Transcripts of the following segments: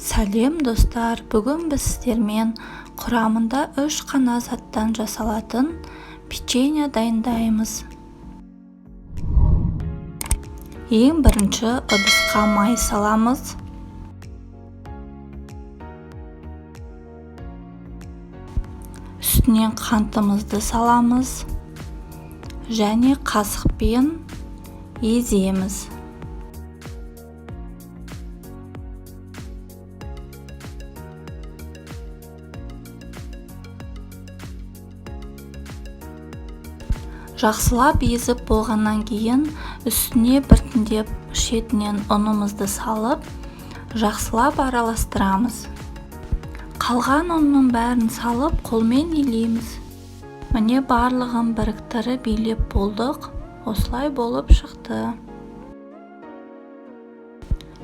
Сәлем достар, бүгін біз сіздермен құрамында 3 қана заттан жасалатын печенье дайындаймыз. Ең бірінші ыдысқа май саламыз. Үстінен қантымызды саламыз және қасықпен еземіз. Жақсылап езіп болғаннан кейін үстіне біртіндеп шетінен ұнымызды салып, жақсылап араластырамыз. Қалған ұнның бәрін салып, қолмен илейміз. Міне барлығын біріктіріп илеп болдық. Осылай болып шықты.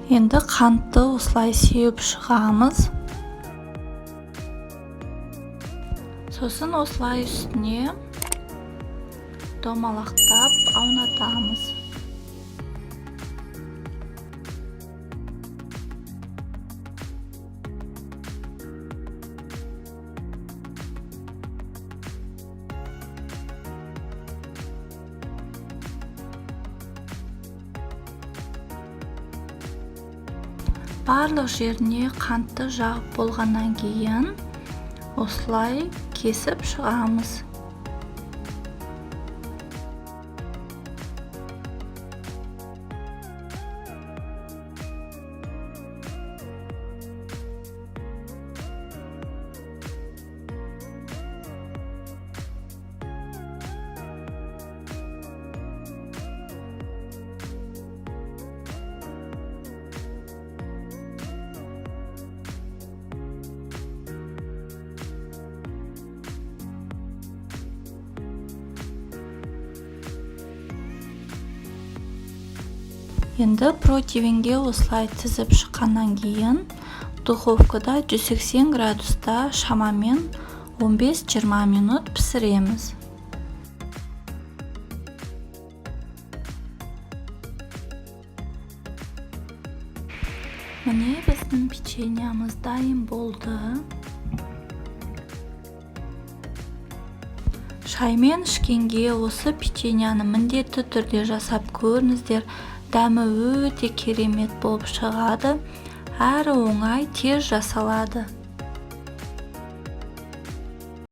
Енді қантты осылай сеуіп шығамыз. Сосын осылай үстіне домалақтап аунатамыз. Барлық жеріне қантты жағып болғаннан кейін осылай кесіп шығамыз. Енді противенге осылай тізіп шыққаннан кейін духовкада 180 градуста шамамен 15-20 минут пісіреміз. Міне біздің печеньямыз дайын болды. Шаймен ішкенге осы печеньяны міндетті түрде жасап көріңіздер. Дәмі өте керемет болып шығады, әрі оңай, тез жасалады.